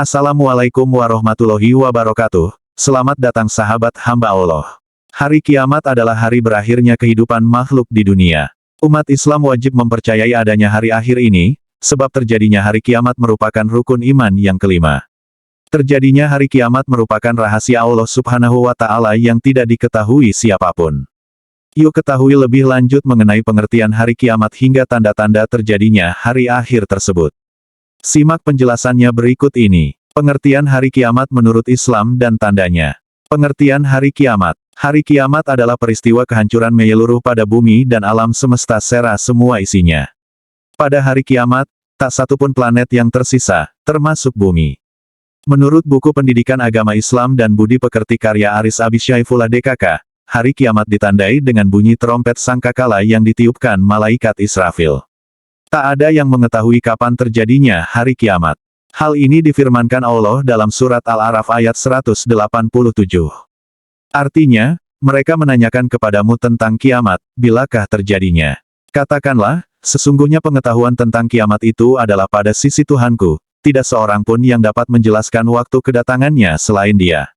Assalamualaikum warahmatullahi wabarakatuh. Selamat datang sahabat hamba Allah. Hari kiamat adalah hari berakhirnya kehidupan makhluk di dunia. Umat Islam wajib mempercayai adanya hari akhir ini, sebab terjadinya hari kiamat merupakan rukun iman yang kelima. Terjadinya hari kiamat merupakan rahasia Allah Subhanahu wa Ta'ala yang tidak diketahui siapapun. Yuk ketahui lebih lanjut mengenai pengertian hari kiamat hingga tanda-tanda terjadinya hari akhir tersebut. Simak penjelasannya berikut ini. Pengertian hari kiamat menurut Islam dan tandanya. Pengertian hari kiamat. Hari kiamat adalah peristiwa kehancuran menyeluruh pada bumi dan alam semesta serta semua isinya. Pada hari kiamat, tak satu pun planet yang tersisa, termasuk bumi. Menurut buku Pendidikan Agama Islam dan Budi Pekerti karya Aris Abisyaifullah DKK, hari kiamat ditandai dengan bunyi trompet sangkakala yang ditiupkan malaikat Israfil. Tak ada yang mengetahui kapan terjadinya hari kiamat. Hal ini difirmankan Allah dalam surat Al-A'raf ayat 187. Artinya, mereka menanyakan kepadamu tentang kiamat, bilakah terjadinya? Katakanlah, sesungguhnya pengetahuan tentang kiamat itu adalah pada sisi Tuhanku, tidak seorang pun yang dapat menjelaskan waktu kedatangannya selain Dia.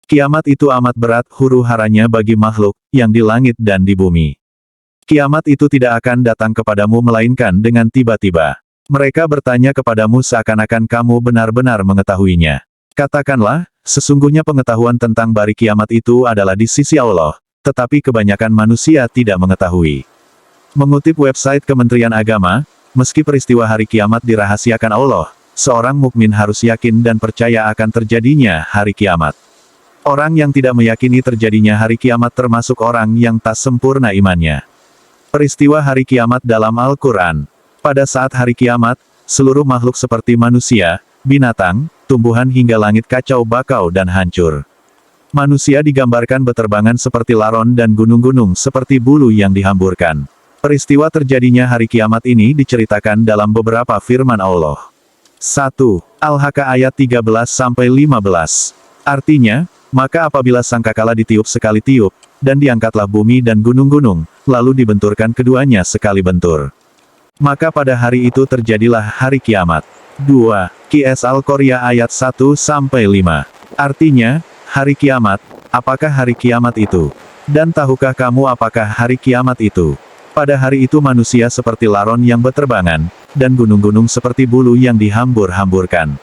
Kiamat itu amat berat huru-haranya bagi makhluk, yang di langit dan di bumi. Kiamat itu tidak akan datang kepadamu melainkan dengan tiba-tiba. Mereka bertanya kepadamu seakan-akan kamu benar-benar mengetahuinya. Katakanlah, sesungguhnya pengetahuan tentang hari kiamat itu adalah di sisi Allah, tetapi kebanyakan manusia tidak mengetahui. Mengutip website Kementerian Agama, meski peristiwa hari kiamat dirahasiakan Allah, seorang mukmin harus yakin dan percaya akan terjadinya hari kiamat. Orang yang tidak meyakini terjadinya hari kiamat termasuk orang yang tak sempurna imannya. Peristiwa hari kiamat dalam Al-Quran. Pada saat hari kiamat, seluruh makhluk seperti manusia, binatang, tumbuhan hingga langit kacau bakau dan hancur. Manusia digambarkan beterbangan seperti laron dan gunung-gunung seperti bulu yang dihamburkan. Peristiwa terjadinya hari kiamat ini diceritakan dalam beberapa firman Allah. 1. Al-Haqqah ayat 13-15. Artinya, maka apabila sangkakala ditiup sekali tiup, dan diangkatlah bumi dan gunung-gunung, lalu dibenturkan keduanya sekali bentur. Maka pada hari itu terjadilah hari kiamat. 2. Qs Al-Qoryah ayat 1-5. Artinya, hari kiamat, apakah hari kiamat itu? Dan tahukah kamu apakah hari kiamat itu? Pada hari itu manusia seperti laron yang beterbangan, dan gunung-gunung seperti bulu yang dihambur-hamburkan.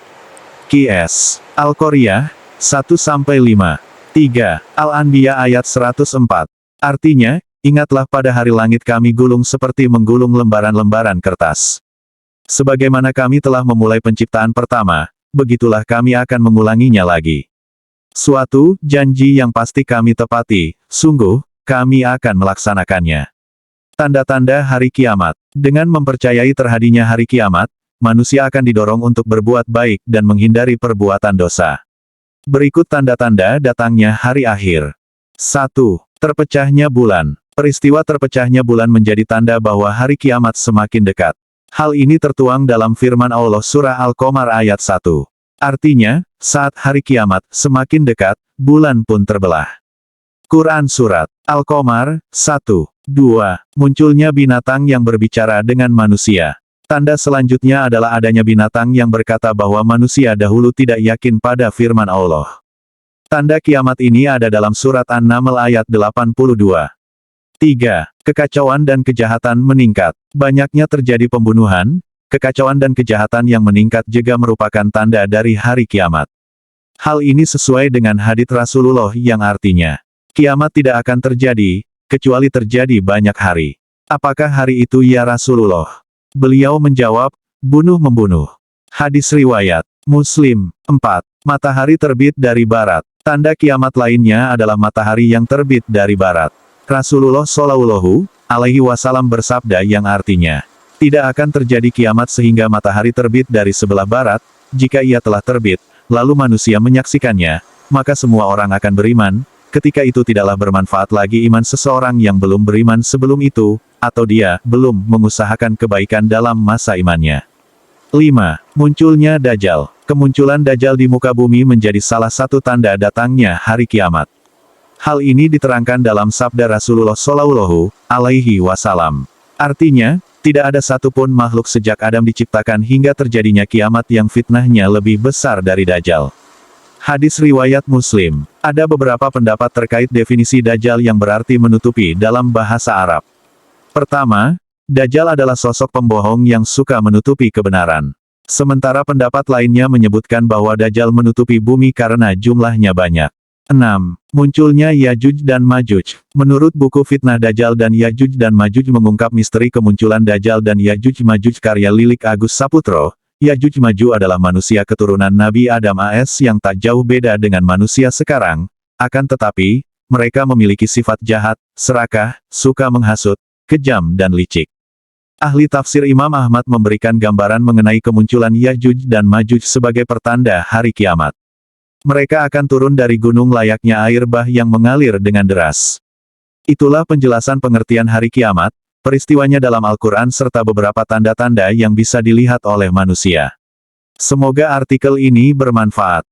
Qs Al-Qoryah 1-5. 3. Al-Anbiya ayat 104. Artinya, ingatlah pada hari langit kami gulung seperti menggulung lembaran-lembaran kertas. Sebagaimana kami telah memulai penciptaan pertama, begitulah kami akan mengulanginya lagi. Suatu janji yang pasti kami tepati, sungguh, kami akan melaksanakannya. Tanda-tanda hari kiamat. Dengan mempercayai terjadinya hari kiamat, manusia akan didorong untuk berbuat baik dan menghindari perbuatan dosa. Berikut tanda-tanda datangnya hari akhir. 1. Terpecahnya bulan. Peristiwa terpecahnya bulan menjadi tanda bahwa hari kiamat semakin dekat. Hal ini tertuang dalam firman Allah surah Al-Qamar ayat 1. Artinya, saat hari kiamat semakin dekat, bulan pun terbelah. Quran Surat Al-Qamar 1-2. Munculnya binatang yang berbicara dengan manusia. Tanda selanjutnya adalah adanya binatang yang berkata bahwa manusia dahulu tidak yakin pada firman Allah. Tanda kiamat ini ada dalam surat An-Naml ayat 82. 3. Kekacauan dan kejahatan meningkat. Banyaknya terjadi pembunuhan, kekacauan dan kejahatan yang meningkat juga merupakan tanda dari hari kiamat. Hal ini sesuai dengan hadits Rasulullah yang artinya, kiamat tidak akan terjadi, kecuali terjadi banyak hari. Apakah hari itu ya Rasulullah? Beliau menjawab, bunuh-membunuh. Hadis riwayat Muslim. 4. Matahari terbit dari barat. Tanda kiamat lainnya adalah matahari yang terbit dari barat. Rasulullah Shallallahu alaihi wasallam bersabda yang artinya, tidak akan terjadi kiamat sehingga matahari terbit dari sebelah barat. Jika ia telah terbit, lalu manusia menyaksikannya, maka semua orang akan beriman. Ketika itu tidaklah bermanfaat lagi iman seseorang yang belum beriman sebelum itu, atau dia belum mengusahakan kebaikan dalam masa imannya. 5. Munculnya Dajjal. Kemunculan Dajjal di muka bumi menjadi salah satu tanda datangnya hari kiamat. Hal ini diterangkan dalam sabda Rasulullah Shallallahu alaihi wasallam. Artinya, Tidak ada satupun makhluk sejak Adam diciptakan hingga terjadinya kiamat yang fitnahnya lebih besar dari Dajjal. Hadis riwayat Muslim. Ada beberapa pendapat terkait definisi Dajjal yang berarti menutupi dalam bahasa Arab. Pertama, Dajjal adalah sosok pembohong yang suka menutupi kebenaran. Sementara pendapat lainnya menyebutkan bahwa Dajjal menutupi bumi karena jumlahnya banyak. 6. Munculnya Yajuj dan Majuj. Menurut buku Fitnah Dajjal dan Yajuj dan Majuj mengungkap misteri kemunculan Dajjal dan Yajuj Majuj karya Lilik Agus Saputro, Yajuj Majuj adalah manusia keturunan Nabi Adam AS yang tak jauh beda dengan manusia sekarang, akan tetapi, mereka memiliki sifat jahat, serakah, suka menghasut, kejam dan licik. Ahli tafsir Imam Ahmad memberikan gambaran mengenai kemunculan Yajuj dan Majuj sebagai pertanda hari kiamat. Mereka akan turun dari gunung layaknya air bah yang mengalir dengan deras. Itulah penjelasan pengertian hari kiamat, peristiwanya dalam Al-Quran serta beberapa tanda-tanda yang bisa dilihat oleh manusia. Semoga artikel ini bermanfaat.